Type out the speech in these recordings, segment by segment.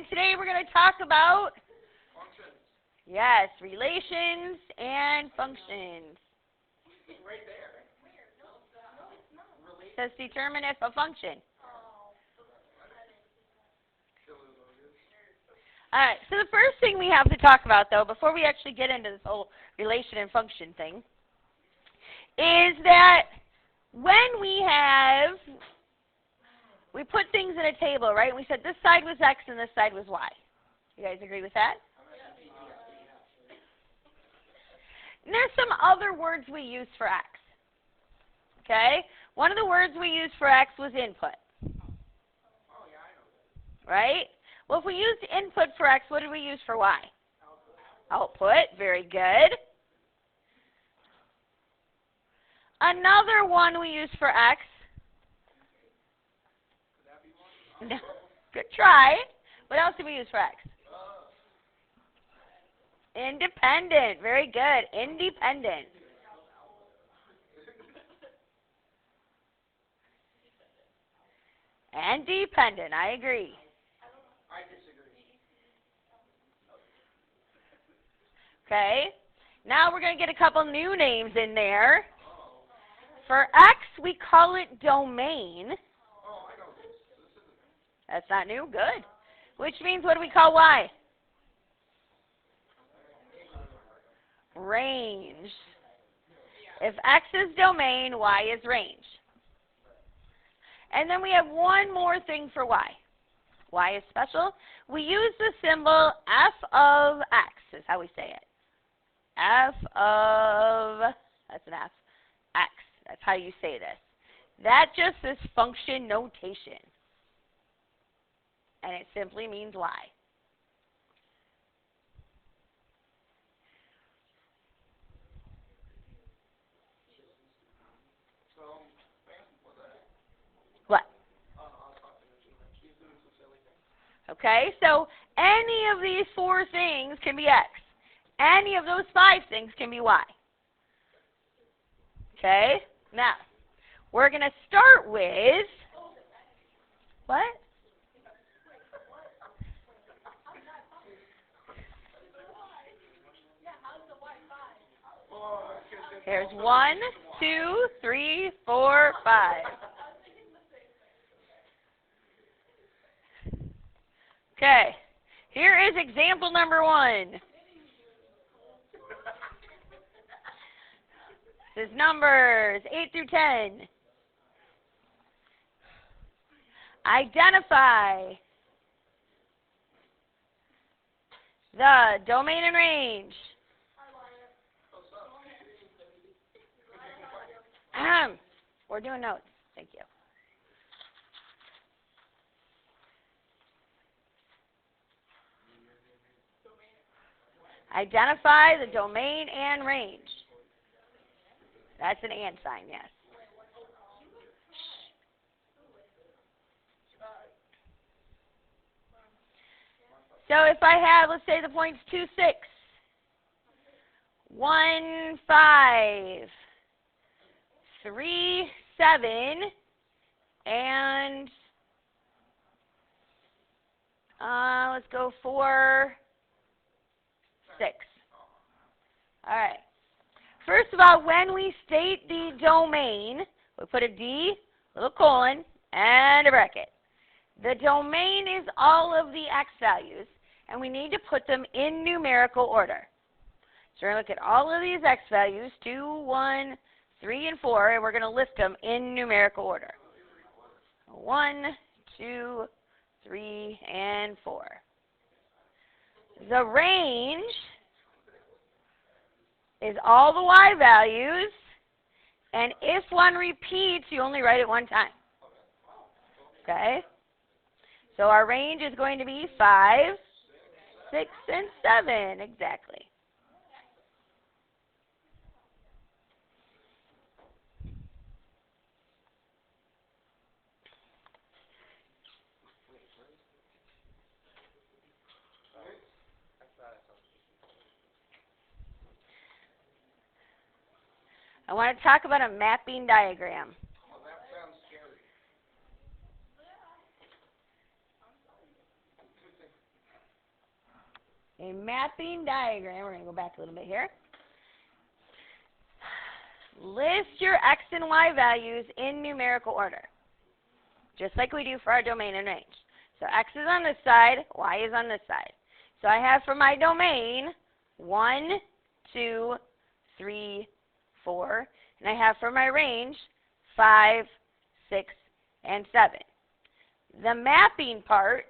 And today we're going to talk about, Functions. yes, relations and functions. Right there. Says determine if a function. All right, so the first thing we have to talk about, though, before we actually get into this whole relation and function thing, is that when we put things in a table, right? And we said this side was X and this side was Y. You guys agree with that? And there's some other words we use for X. Okay? One of the words we used for X was input. Right? Well, if we used input for X, what did we use for Y? Output. Very good. Another one we use for X. No. Good try. What else did we use for X? Independent. Very good. Independent. And dependent. I agree. I disagree. Okay. Now we're going to get a couple new names in there. For X, we call it domain. Oh, I know this. That's not new. Good. Which means what do we call Y? Range. If X is domain, Y is range. And then we have one more thing for Y. Y is special. We use the symbol F of X is how we say it. F of, that's an F, X. That's how you say this. That just is function notation. And it simply means Y. What? Okay, so any of these four things can be X. Any of those five things can be Y. Okay, now we're going to start with, what? Here's 1, 2, 3, 4, 5. Okay, here is example number 1. This is numbers 8 through 10. Identify the domain and range. We're doing notes. Thank you. Identify the domain and range. That's an and sign, yes. So if I have, let's say the point's 2, 6, 1, 5, 3, 7, and let's go 4, 6. All right. First of all, when we state the domain, we put a D, little colon, and a bracket. The domain is all of the X values, and we need to put them in numerical order. So we're going to look at all of these X values, 2, 1, 3, and 4, and we're going to list them in numerical order. 1, 2, 3, and 4. The range is all the Y values, and if one repeats, you only write it one time. Okay? So our range is going to be 5, 6, and 7, exactly. I want to talk about a mapping diagram. Well, that sounds scary. a mapping diagram. We're going to go back a little bit here. List your x and y values in numerical order, just like we do for our domain and range. So x is on this side, y is on this side. So I have for my domain 1, 2, 3, 4, and I have for my range 5, 6, and 7. The mapping part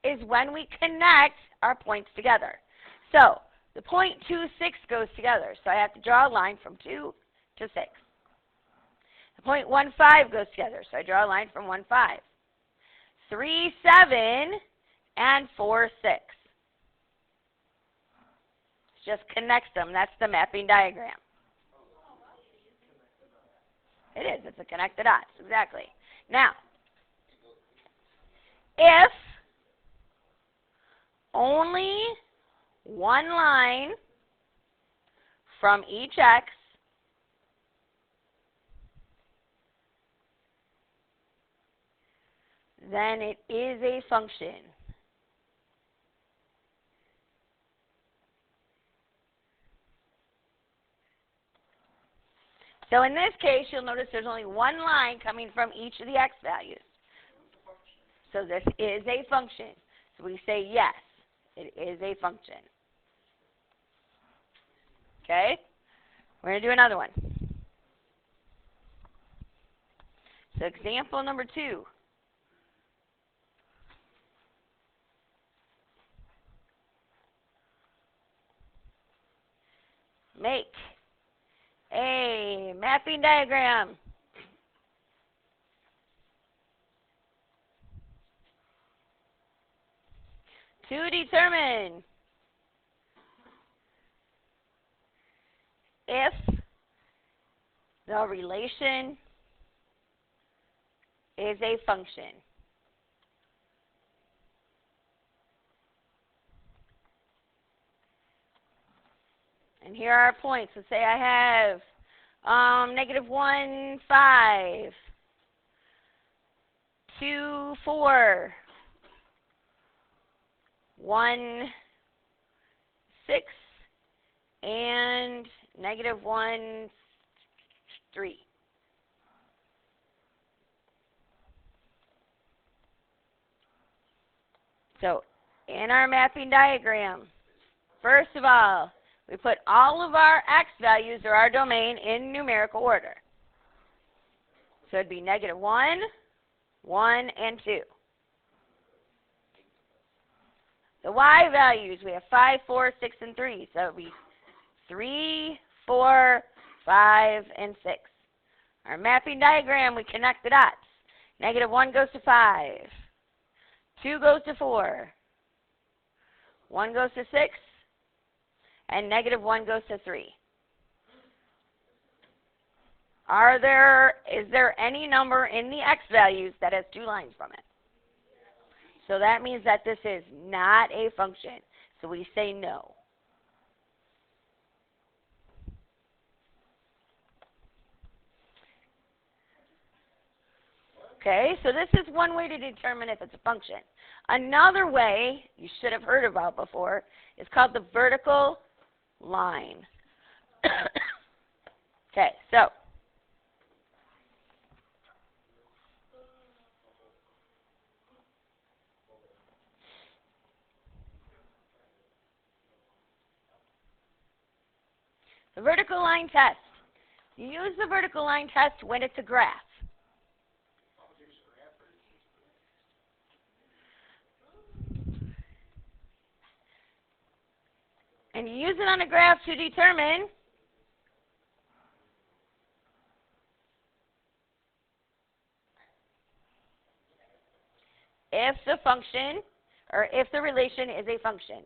is when we connect our points together. So the point 2, 6 goes together. So I have to draw a line from 2 to 6. The point 1, 5 goes together. So I draw a line from 1, 5. 3, 7, and 4, 6. Just connects them. That's the mapping diagram. It is. It's a connected dots. Exactly. Now, if only one line from each x then it is a function. So in this case, you'll notice there's only one line coming from each of the x values. So this is a function. So we say yes, it is a function. Okay? We're going to do another one. So example number 2. Make a mapping diagram to determine if the relation is a function. And here are our points. Let's say I have -1, 5, 2, 4, 1, 6, and -1, 3. So in our mapping diagram, first of all, we put all of our x values or our domain in numerical order. So it'd be -1, 1, and 2. The y values, we have 5, 4, 6, and 3. So it would be 3, 4, 5, and 6. Our mapping diagram, we connect the dots. -1 goes to 5. 2 goes to 4. 1 goes to 6. And -1 goes to 3. Is there any number in the x values that has 2 lines from it? So that means that this is not a function. So we say no. Okay, so this is one way to determine if it's a function. Another way you should have heard about before is called the vertical line. Okay, so the vertical line test. You use the vertical line test when it's a graph. And you use it on a graph to determine if the function or if the relation is a function.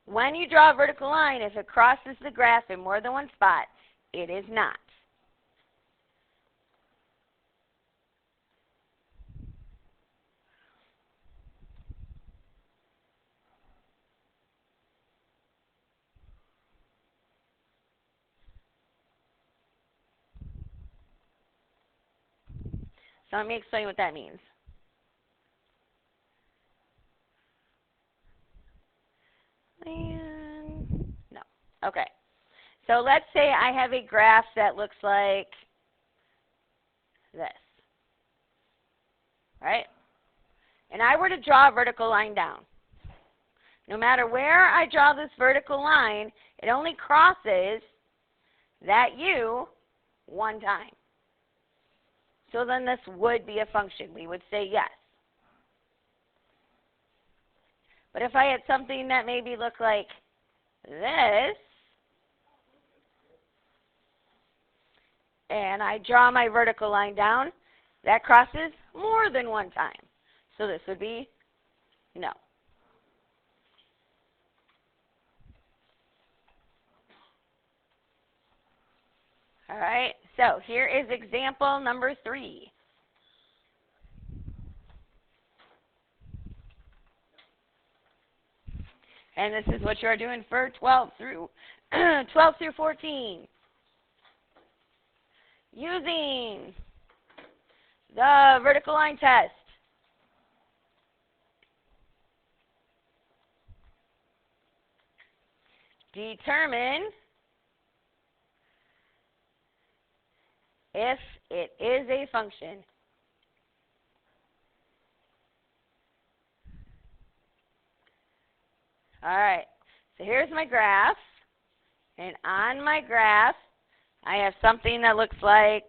When you draw a vertical line, if it crosses the graph in more than one spot, it is not. So let me explain what that means. And no. Okay. So let's say I have a graph that looks like this. Right? And I were to draw a vertical line down. No matter where I draw this vertical line, it only crosses that U one time. So then this would be a function. We would say yes. But if I had something that maybe looked like this, and I draw my vertical line down, that crosses more than one time. So this would be no. All right, so here is example number 3. And this is what you are doing for 12 through 14. Using the vertical line test. Determine if it is a function. All right, so here's my graph. And on my graph, I have something that looks like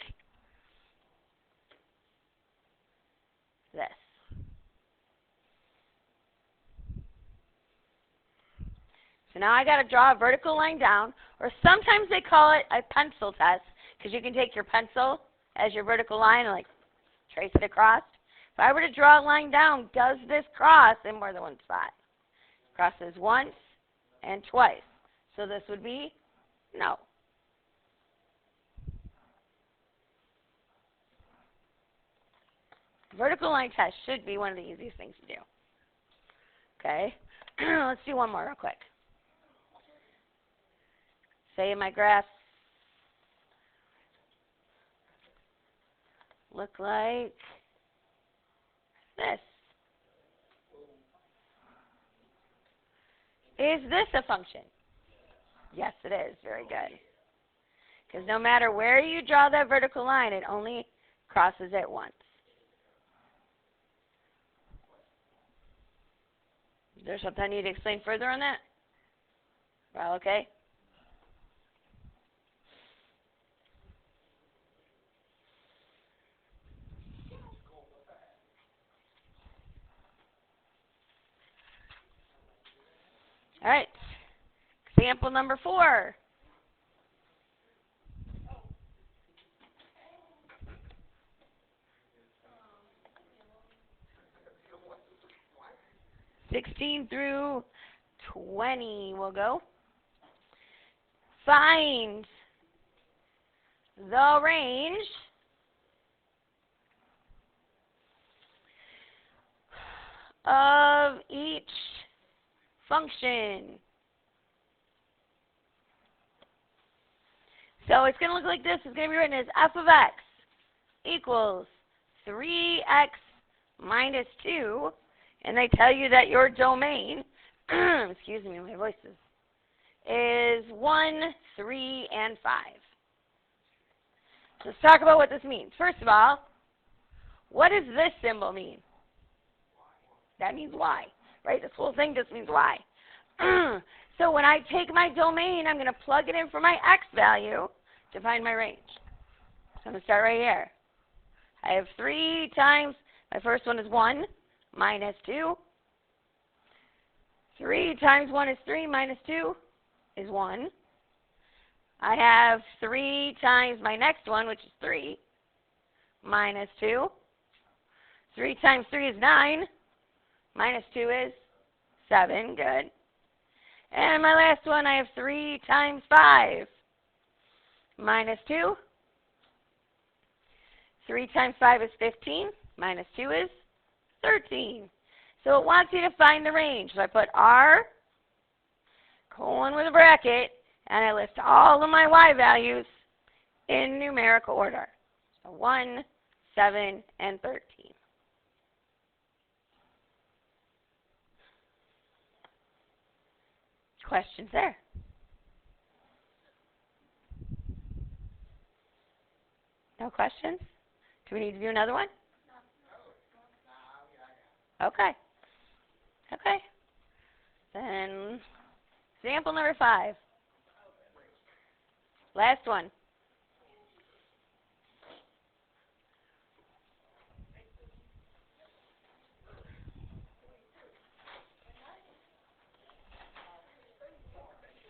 this. So now I got to draw a vertical line down, or sometimes they call it a pencil test, because you can take your pencil as your vertical line and like trace it across. If I were to draw a line down, does this cross in more than one spot? Crosses once and twice. So this would be no. Vertical line test should be one of the easiest things to do. Okay, let's do one more real quick. Say my graph look like this. Is this a function? Yes, it is. Very good. Because no matter where you draw that vertical line, it only crosses it once. Is there something I need to explain further on that? Well, okay. All right. Example number 4. (16 through 20) we'll go. Find the range of each function. So it's going to look like this. It's going to be written as f of x equals 3x minus 2. And they tell you that your domain, excuse me, my voice is 1, 3, and 5. Let's talk about what this means. First of all, what does this symbol mean? That means y, right? This whole thing just means y. So when I take my domain, I'm going to plug it in for my x value to find my range. So I'm going to start right here. I have 3 times, my first one is 1 minus 2. 3 times 1 is 3 minus 2 is 1. I have 3 times my next one, which is 3, minus 2. 3 times 3 is 9, minus 2 is 7. Good. And my last one, I have 3 times 5, minus 2. 3 times 5 is 15, minus 2 is 13. So it wants you to find the range. So I put R, colon with a bracket, and I list all of my y values in numerical order. So 1, 7, and 13. Questions there? No questions? Do we need to do another one? Okay. Okay. Then example number 5. Last one.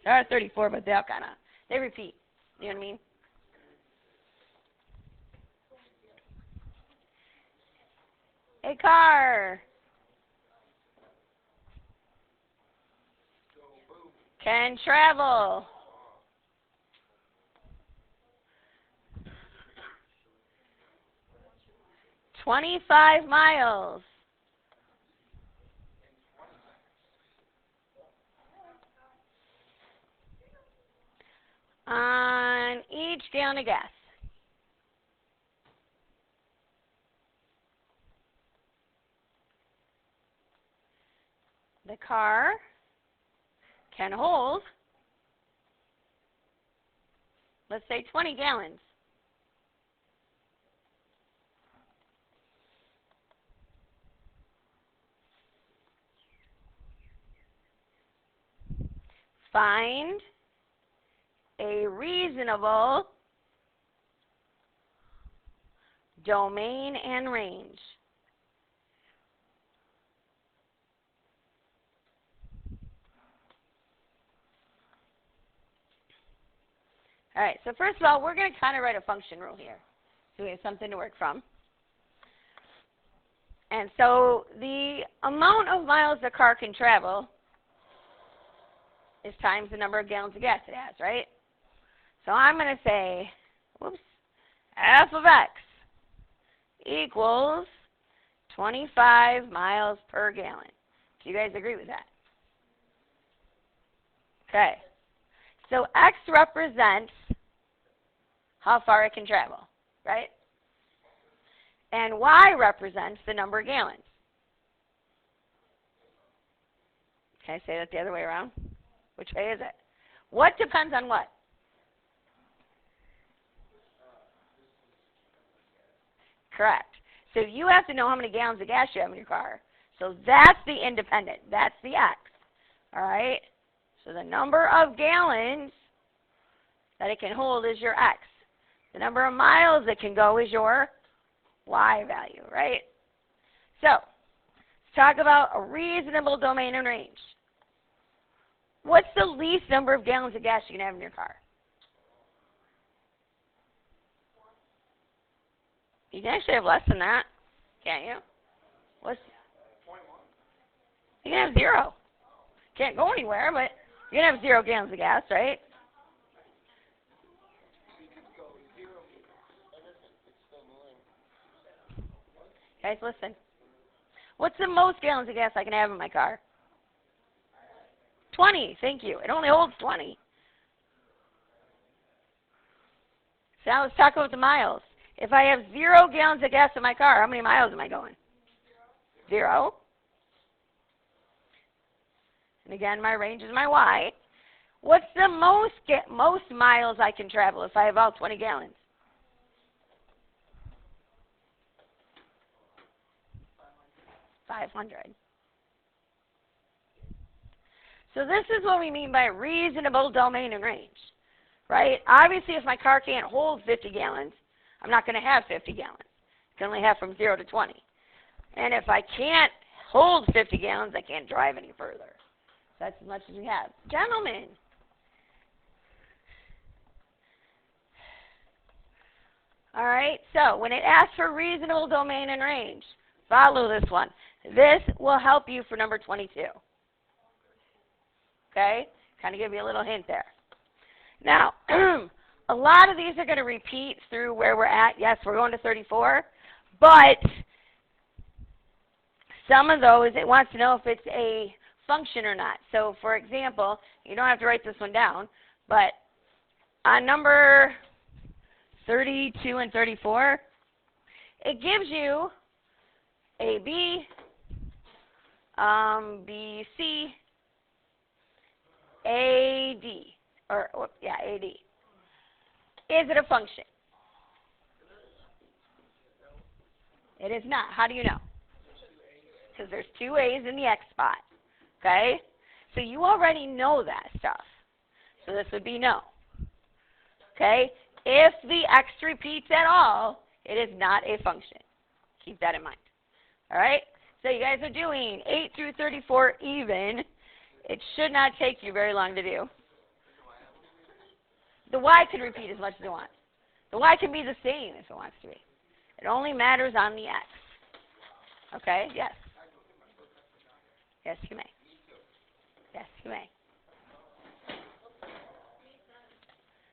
There are 34, but they repeat. You know what I mean? A car can travel 25 miles on each gallon of gas. The car can hold, let's say, 20 gallons. Find a reasonable domain and range. All right, so first of all, we're going to kind of write a function rule here, so we have something to work from. And so the amount of miles the car can travel is times the number of gallons of gas it has, right? So I'm going to say, f of x equals 25 miles per gallon. Do you guys agree with that? Okay. So x represents how far it can travel, right? And y represents the number of gallons. Can I say that the other way around? Which way is it? What depends on what? Correct. So you have to know how many gallons of gas you have in your car. So that's the independent. That's the x. All right? So the number of gallons that it can hold is your x. The number of miles it can go is your y value, right? So let's talk about a reasonable domain and range. What's the least number of gallons of gas you can have in your car? You can actually have less than that, can't you? You can have 0. Can't go anywhere, but you can have 0 gallons of gas, right? Guys, listen. What's the most gallons of gas I can have in my car? 20, thank you. It only holds 20. So now let's talk about the miles. If I have 0 gallons of gas in my car, how many miles am I going? 0. And again, my range is my y. What's the most miles I can travel if I have all 20 gallons? 500. So this is what we mean by reasonable domain and range, right? Obviously, if my car can't hold 50 gallons, I'm not going to have 50 gallons. I can only have from 0 to 20. And if I can't hold 50 gallons, I can't drive any further. So that's as much as we have. Gentlemen. All right, so when it asks for reasonable domain and range, follow this one. This will help you for number 22. Okay? Kind of give you a little hint there. Now, a lot of these are going to repeat through where we're at. Yes, we're going to 34. But some of those, it wants to know if it's a function or not. So, for example, you don't have to write this one down, but on number 32 and 34, it gives you AB, BC, AD, AD. Is it a function? It is not. How do you know? Because there's two A's in the X spot. Okay? So you already know that stuff. So this would be no. Okay? If the X repeats at all, it is not a function. Keep that in mind. All right? So you guys are doing 8 through 34 even. It should not take you very long to do. The Y can repeat as much as it wants. The Y can be the same if it wants to be. It only matters on the X. Okay? Yes. Yes, you may. Yes, you may.